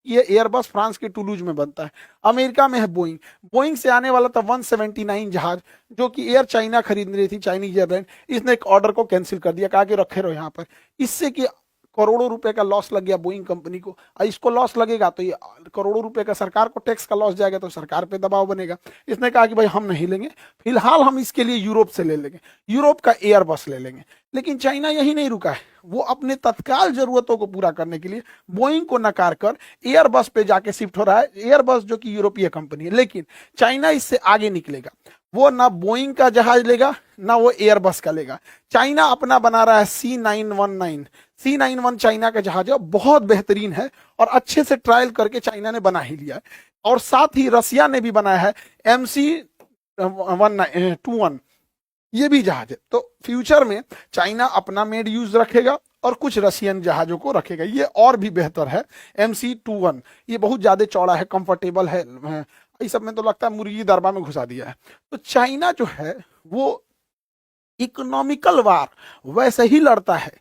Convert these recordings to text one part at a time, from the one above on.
की है Airbus, France के टुलूज में बनता है। अमेरिका में है बोइंग, बोइंग से आने वाला था 179 जहाज जो कि एयर चाइना खरीद रही थी, चाइनीज एयरलाइन, इसने एक ऑर्डर को कैंसिल कर दिया, कहा कि रखे रहो यहाँ पर। इससे कि करोड़ों रुपए का लॉस लग गया बोइंग कंपनी को। और इसको लॉस लगेगा तो ये करोड़ों रुपए का सरकार को टैक्स का लॉस जाएगा, तो सरकार पे दबाव बनेगा। इसने कहा कि भाई हम नहीं लेंगे, फिलहाल हम इसके लिए यूरोप से ले लेंगे, यूरोप का एयरबस ले लेंगे। लेकिन चाइना यही नहीं रुका है, वो अपने तत्काल जरूरतों को पूरा करने के लिए बोइंग को नकार कर एयरबस पे जाके शिफ्ट हो रहा है। एयरबस जो कि यूरोपीय कंपनी है, लेकिन चाइना इससे आगे निकलेगा। वो ना बोइंग का जहाज लेगा ना वो एयरबस का लेगा। चाइना अपना बना रहा है C919। C91 चाइना का जहाज है, बहुत बेहतरीन है और अच्छे से ट्रायल करके चाइना ने बना ही लिया है। और साथ ही रसिया ने भी बनाया है MC21, ये भी जहाज है। तो फ्यूचर में चाइना अपना मेड यूज रखेगा और कुछ रशियन जहाजों को रखेगा। ये और भी बेहतर है MC21, ये बहुत ज्यादा चौड़ा है, कंफर्टेबल है। इस सब में तो लगता है मुर्गी दरबा में घुसा दिया है। तो चाइना जो है वो इकोनॉमिकल वार वैसे ही लड़ता है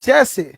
जैसे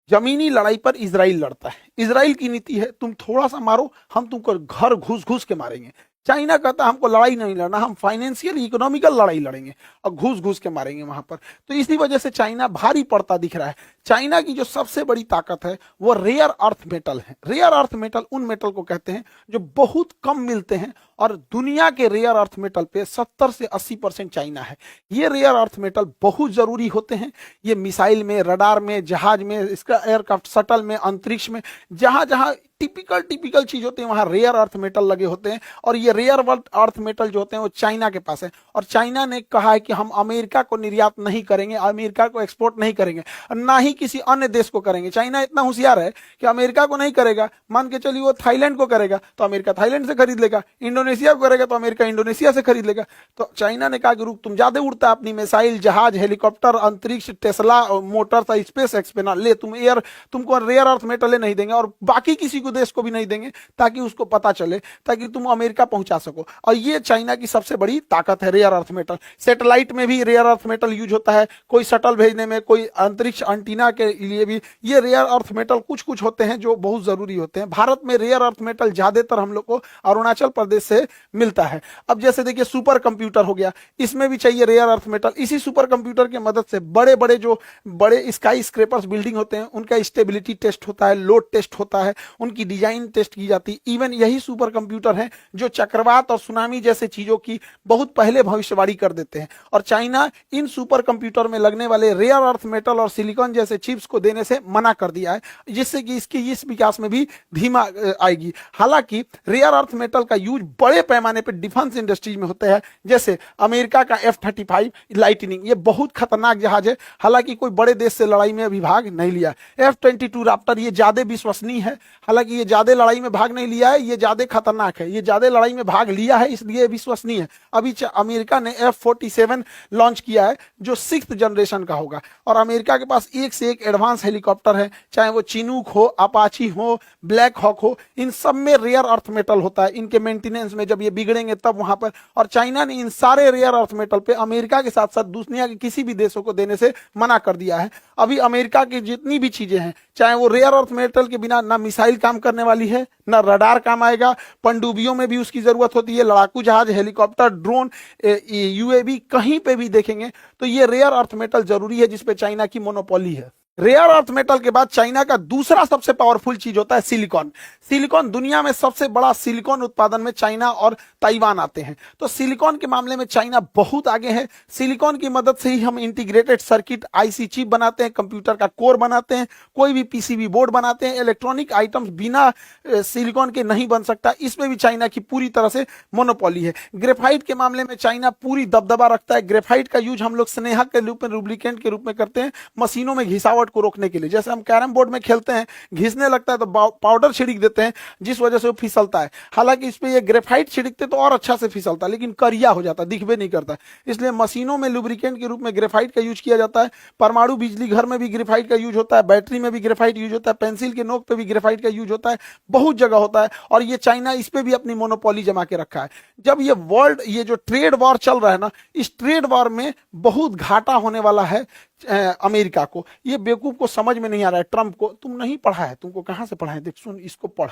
जमीनी लड़ाई पर इजराइल लड़ता है। इजराइल की नीति है तुम थोड़ा सा मारो, हम तुमको घर घुस घुस के मारेंगे। चाइना कहता है हमको लड़ाई नहीं लड़ना, हम फाइनेंशियल इकोनॉमिकल लड़ाई लड़ेंगे और घुस घुस के मारेंगे वहां पर। तो इसी वजह से चाइना भारी पड़ता दिख रहा है। चाइना की जो सबसे बड़ी ताकत है वो रेयर अर्थ मेटल है। रेयर अर्थ मेटल उन मेटल को कहते हैं जो बहुत कम मिलते हैं, और दुनिया के रेयर अर्थ मेटल पे 70 से 80% चाइना है। ये रेयर अर्थ मेटल बहुत जरूरी होते हैं। ये मिसाइल में, रडार में, जहाज में, इसका एयरक्राफ्ट शटल में, अंतरिक्ष में, जहां जहां टिपिकल चीज होते हैं वहां रेयर अर्थ मेटल लगे होते हैं। और ये रेयर अर्थ मेटल जो होते हैं वो चाइना के पास है। और चाइना ने कहा है कि हम अमेरिका को निर्यात नहीं करेंगे, अमेरिका को एक्सपोर्ट नहीं करेंगे, ना ही किसी अन्य देश को करेंगे। चाइना इतना होशियार है कि अमेरिका को नहीं करेगा, मान के चलिए वो थाईलैंड को करेगा तो अमेरिका थाईलैंड से खरीद लेगा, इंडोनेशिया को करेगा तो अमेरिका इंडोनेशिया से खरीद लेगा। तो चाइना ने कहा कि रुक, तुम ज्यादा उड़ता है अपनी मिसाइल, जहाज, हेलीकॉप्टर, अंतरिक्ष, टेस्ला मोटर, स्पेस एक्स पे ना ले, तुमको रेयर अर्थ मेटल नहीं देंगे और बाकी किसी को देश को भी नहीं देंगे, ताकि उसको पता चले, ताकि तुम अमेरिका पहुंचा सको। और ये चाइना की सबसे बड़ी ताकत है, रेयर अर्थ मेटल। सैटेलाइट में भी रेयर अर्थ मेटल यूज होता है, कोई शटल भेजने में, कोई अंतरिक्ष एंटीना के लिए भी ये रेयर अर्थ मेटल कुछ कुछ होते हैं जो बहुत जरूरी होते हैं। भारत में रेयर अर्थ मेटल ज्यादातर हम लोग को अरुणाचल प्रदेश से मिलता है। अब जैसे देखिए सुपर कंप्यूटर हो गया, इसमें भी चाहिए रेयर अर्थ मेटल। इसी सुपर कंप्यूटर की मदद से बड़े बड़े जो बड़े स्काई स्क्रेपर्स बिल्डिंग होते हैं उनका स्टेबिलिटी टेस्ट होता है, लोड टेस्ट होता है, उनकी डिजाइन टेस्ट की जाती है। इवन यही सुपर कंप्यूटर है जो चक्रवात और सुनामी जैसे चीजों की बहुत पहले भविष्यवाणी कर देते हैं। और चाइना इन सुपर कंप्यूटर में लगने वाले रेयर अर्थ मेटल और सिलिकॉन जैसे चिप्स को देने से मना कर दिया है, जिससे कि इसकी इस विकास में भी धीमा आएगी। हालांकि रेयर अर्थ मेटल का यूज बड़े पैमाने पर डिफेंस इंडस्ट्रीज में होता है, जैसे अमेरिका का F-35 लाइटनिंग, ये बहुत खतरनाक जहाज है। हालांकि कोई बड़े देश से लड़ाई में अभी भाग नहीं लिया। F-22 राप्टर ये ज्यादा विश्वसनीय है, हालांकि ये ज्यादा लड़ाई में भाग नहीं लिया है, ये ज्यादा खतरनाक है। ये ज्यादा लड़ाई में भाग लिया है इसलिए विश्वसनीय है। अभी अमेरिका ने F-47 लॉन्च किया है जो 6th जनरेशन का होगा। और अमेरिका के पास एक से एक एडवांस हेलीकॉप्टर है, चाहे वो चिनूक हो, अपाची हो, ब्लैक हॉक हो, इन सब में रेयर अर्थ मेटल होता है। इनके मेंटेनेंस में जब ये बिगड़ेंगे तब वहां पर। और चाइना ने इन सारे रेयर अर्थ मेटल पे अमेरिका के साथ साथ दुनिया के किसी भी देशों को देने से मना कर दिया है। अभी अमेरिका की जितनी भी चीजें हैं, चाहे वो रेयर अर्थ मेटल के बिना ना मिसाइल काम करने वाली है, ना रडार काम आएगा, पनडुब्बियों में भी उसकी जरूरत होती है, लड़ाकू जहाज, हेलीकॉप्टर, ड्रोन, UAV, कहीं पे भी देखेंगे तो ये रेयर अर्थ मेटल जरूरी है, जिसपे चाइना की मोनोपोली है। रेयर अर्थ मेटल के बाद चाइना का दूसरा सबसे पावरफुल चीज होता है सिलिकॉन। सिलिकॉन, दुनिया में सबसे बड़ा सिलिकॉन उत्पादन में चाइना और ताइवान आते हैं। तो सिलिकॉन के मामले में चाइना बहुत आगे है। सिलिकॉन की मदद से ही हम इंटीग्रेटेड सर्किट IC चिप बनाते हैं, कंप्यूटर का कोर बनाते हैं, कोई भी PCB बोर्ड बनाते हैं। इलेक्ट्रॉनिक आइटम्स बिना सिलिकॉन के नहीं बन सकता, इसमें भी चाइना की पूरी तरह से मोनोपोली है। ग्रेफाइट के मामले में चाइना पूरी दबदबा रखता है। ग्रेफाइट का यूज हम लोग स्नेहा के रूप में, लुब्रिकेंट के रूप में करते हैं, मशीनों में घिसावट को रोकने के लिए। जैसे हम कैरम बोर्ड में खेलते हैं, घिसने लगता है तो पाउडर छिड़क देते हैं, जिस वजह से वो फिसलता है। हालांकि इस पे ये ग्रेफाइट छिड़कते तो और अच्छा से फिसलता, लेकिन करिया हो जाता, दिखबे नहीं करता। इसलिए मशीनों में लुब्रिकेंट के रूप में ग्रेफाइट का यूज किया जाता है। परमाणु बिजली घर में भी ग्रेफाइट का यूज होता है, बैटरी में भी ग्रेफाइट यूज होता है, पेंसिल के नोक पे भी ग्रेफाइट का यूज होता है, बहुत जगह होता है। और ये चाइना इस पे भी अपनी मोनोपोली जमा के रखा है। जब ये जो ट्रेड वॉर चल रहा है ना, इस ट्रेड वॉर में बहुत घाटा होने वाला है अमेरिका को। ये बेवकूफ को समझ में नहीं आ रहा है, ट्रंप को। तुम नहीं पढ़ा है, तुमको कहां से पढ़ा है? देख सुन, इसको पढ़।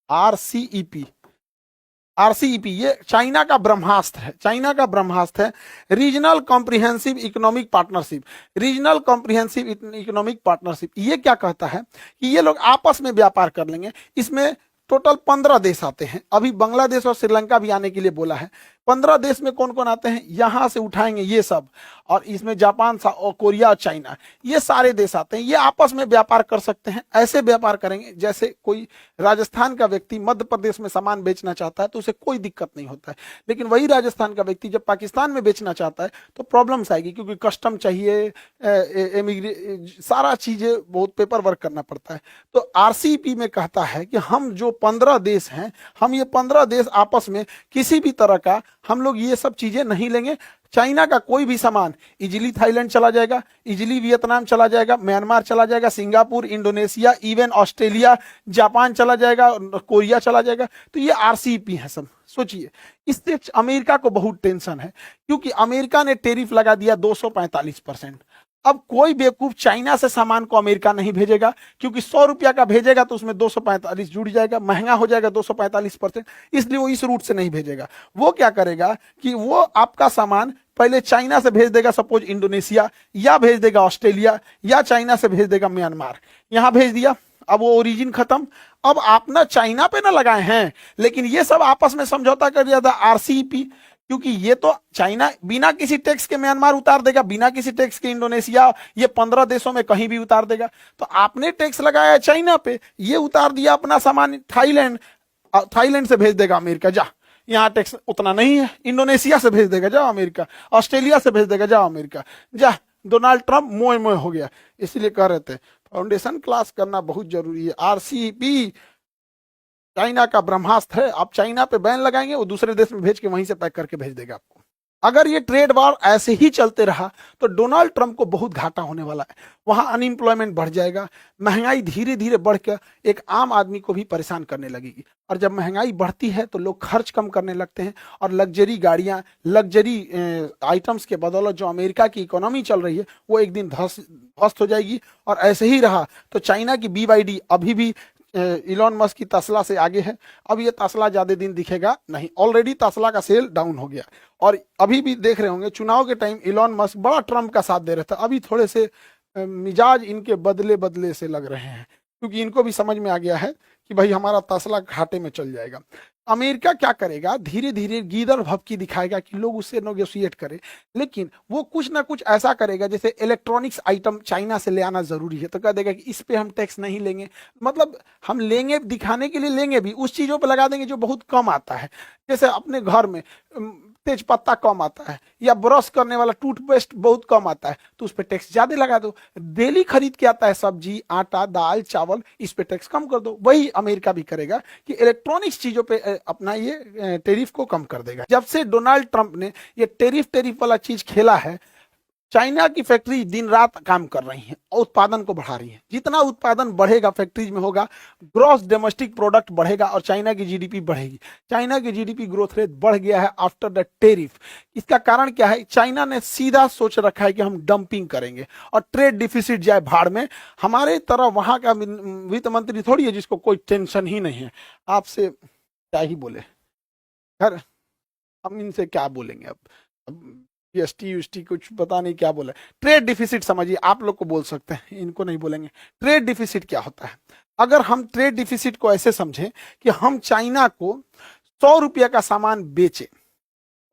आरसीईपी, आरसीईपी ये चाइना का ब्रह्मास्त्र है, चाइना का ब्रह्मास्त्र है। Regional comprehensive economic partnership, regional comprehensive economic partnership ये क्या कहता है कि ये लोग आपस में व्यापार कर लेंगे। इसमें टोटल 15 देश आते हैं। अभी बांग्लादेश और श्रीलंका भी आने के लिए बोला है। 15 देश में कौन कौन आते हैं, यहां से उठाएंगे ये सब, और इसमें जापान और कोरिया और चाइना, ये सारे देश आते हैं। ये आपस में व्यापार कर सकते हैं। ऐसे व्यापार करेंगे जैसे कोई राजस्थान का व्यक्ति मध्य प्रदेश में सामान बेचना चाहता है तो उसे कोई दिक्कत नहीं होता है, लेकिन वही राजस्थान का व्यक्ति जब पाकिस्तान में बेचना चाहता है तो प्रॉब्लम्स आएगी, क्योंकि कस्टम चाहिए, सारा चीजें बहुत पेपर वर्क करना पड़ता है। तो आरसीईपी में कहता है कि हम जो 15 देश हैं, हम ये 15 देश आपस में किसी भी तरह का हम लोग ये सब चीजें नहीं लेंगे। चाइना का कोई भी सामान इजिली थाईलैंड चला जाएगा, इजिली वियतनाम चला जाएगा, म्यांमार चला जाएगा, Singapore, Indonesia, even Australia, Japan चला जाएगा, कोरिया चला जाएगा। तो ये आरसीईपी है सब। सोचिए, इससे अमेरिका को बहुत टेंशन है, क्योंकि अमेरिका ने टेरिफ लगा दिया 245%। अब कोई बेवकूफ चाइना से सामान को अमेरिका नहीं भेजेगा, क्योंकि 100 रुपया का भेजेगा तो उसमें 245 जुड़ जाएगा, महंगा हो जाएगा 245%। इसलिए वो इस रूट से नहीं भेजेगा। वो क्या करेगा कि वो आपका सामान पहले चाइना से भेज देगा, सपोज इंडोनेशिया, या भेज देगा ऑस्ट्रेलिया, या चाइना से भेज देगा म्यांमार। यहां भेज दिया, अब वो ओरिजिन खत्म। अब आप ना चाइना पे ना लगाए हैं, लेकिन ये सब आपस में समझौता कर दिया था आरसीईपी, क्योंकि ये तो चाइना बिना किसी टैक्स के म्यांमार उतार देगा, बिना किसी टैक्स के इंडोनेशिया, ये 15 देशों में कहीं भी उतार देगा। तो आपने टैक्स लगाया चाइना पे, ये उतार दिया अपना सामान थाईलैंड, थाईलैंड से भेज देगा अमेरिका, जा यहाँ टैक्स उतना नहीं है। इंडोनेशिया से भेज देगा, जाओ अमेरिका। ऑस्ट्रेलिया से भेज देगा, जाओ अमेरिका, जा। डोनाल्ड ट्रंप मोए मोए हो गया। इसलिए कह रहे थे फाउंडेशन क्लास करना बहुत जरूरी है। आरसीईपी चाइना का ब्रह्मास्त्र है। आप चाइना पे बैन लगाएंगे, वो दूसरे देश में भेज के वहीं से पैक करके भेज देगा आपको। अगर ये ट्रेड वॉर ऐसे ही चलते रहा तो डोनाल्ड ट्रंप को बहुत घाटा होने वाला है। वहां अनएम्प्लॉयमेंट बढ़ जाएगा, महंगाई धीरे धीरे बढ़कर एक आम आदमी को भी परेशान करने लगेगी। और जब महंगाई बढ़ती है तो लोग खर्च कम करने लगते हैं, और लग्जरी गाड़ियां, लग्जरी आइटम्स के बदौलत जो अमेरिका की इकोनॉमी चल रही है वो एक दिन ध्वस्त हो जाएगी। और ऐसे ही रहा तो चाइना की BYD अभी भी इलॉन मस्क की तस्ला से आगे है। अब ये तस्ला ज्यादा दिन दिखेगा नहीं, ऑलरेडी तस्ला का सेल डाउन हो गया। और अभी भी देख रहे होंगे चुनाव के टाइम इलॉन मस्क बड़ा ट्रंप का साथ दे रहा था, अभी थोड़े से मिजाज इनके बदले बदले से लग रहे हैं, क्योंकि इनको भी समझ में आ गया है कि भाई हमारा तस्ला घाटे में चल जाएगा। अमेरिका क्या करेगा, धीरे धीरे गीदड़ भभकी दिखाएगा कि लोग उससे नेगोशिएट करें, लेकिन वो कुछ ना कुछ ऐसा करेगा, जैसे इलेक्ट्रॉनिक्स आइटम चाइना से ले आना जरूरी है तो कह देगा कि इस पे हम टैक्स नहीं लेंगे। मतलब हम लेंगे, दिखाने के लिए लेंगे भी, उस चीजों पे लगा देंगे जो बहुत कम आता है। जैसे अपने घर में तेज पत्ता कम आता है, या ब्रश करने वाला टूथपेस्ट बहुत कम आता है, तो उस पर टैक्स ज्यादा लगा दो। डेली खरीद के आता है सब्जी, आटा, दाल, चावल, इस पे टैक्स कम कर दो। वही अमेरिका भी करेगा कि इलेक्ट्रॉनिक्स चीजों पे अपना ये टेरिफ को कम कर देगा। जब से डोनाल्ड ट्रंप ने ये टेरिफ वाला चीज खेला है, चाइना की फैक्ट्री दिन रात काम कर रही हैं और उत्पादन को बढ़ा रही हैं। जितना उत्पादन बढ़ेगा फैक्ट्रीज में होगा, ग्रॉस डोमेस्टिक प्रोडक्ट बढ़ेगा और चाइना की जीडीपी बढ़ेगी। चाइना की जीडीपी ग्रोथ रेट बढ़ गया है आफ्टर द टेरिफ। इसका कारण क्या है, चाइना ने सीधा सोच रखा है कि हम डंपिंग करेंगे और ट्रेड डिफिसिट जाए भाड़ में। हमारे तरह वहां का वित्त मंत्री थोड़ी है जिसको कोई टेंशन ही नहीं है। आपसे क्या ही बोले, खैर हम इनसे क्या बोलेंगे। अब जीएसटी कुछ पता नहीं क्या बोला। ट्रेड डिफिसिट समझिए, आप लोग को बोल सकते हैं, इनको नहीं बोलेंगे। ट्रेड डिफिसिट क्या होता है? अगर हम ट्रेड डिफिसिट को ऐसे समझें कि हम चाइना को 100 रुपया का सामान बेचे,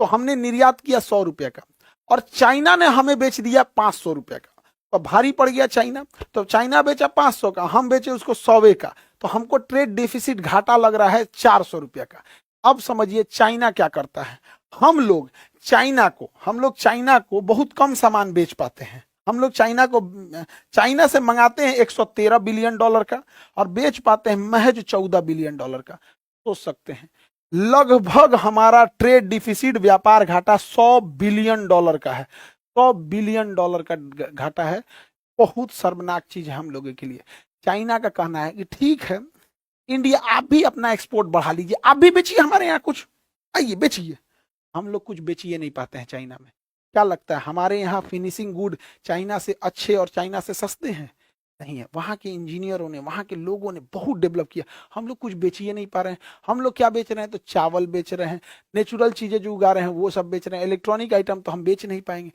तो हमने निर्यात किया 100 रुपया का और चाइना ने हमें बेच दिया 500 रुपया का, तो भारी पड़ गया चाइना। तो चाइना बेचा 500 का, हम बेचे उसको 100 का, तो हमको ट्रेड डिफिसिट घाटा लग रहा है 400 रुपया का। अब समझिए चाइना क्या करता है, हम लोग चाइना को बहुत कम सामान बेच पाते हैं। हम लोग चाइना से मंगाते हैं 113 बिलियन डॉलर का और बेच पाते हैं महज 14 बिलियन डॉलर का। सोच सकते हैं, लगभग हमारा ट्रेड डिफिसिट, व्यापार घाटा 100 बिलियन डॉलर का है। 100 बिलियन डॉलर का घाटा है। बहुत शर्मनाक चीज है हम लोगों के लिए। चाइना का कहना है कि ठीक है इंडिया, आप भी अपना एक्सपोर्ट बढ़ा लीजिए, आप भी बेचिए हमारे यहाँ कुछ, आइए बेचिए। हम लोग कुछ बेचिए नहीं पाते हैं चाइना में। क्या लगता है हमारे यहाँ फिनिशिंग गुड चाइना से अच्छे और चाइना से सस्ते हैं? नहीं है। वहां के इंजीनियरों ने, वहां के लोगों ने बहुत डेवलप किया। हम लोग कुछ बेच ही नहीं पा रहे हैं। हम लोग क्या बेच रहे हैं? तो चावल बेच रहे हैं, नेचुरल चीजें जो उगा रहे हैं वो सब बेच रहे हैं, इलेक्ट्रॉनिक आइटम तो हम बेच नहीं पाएंगे।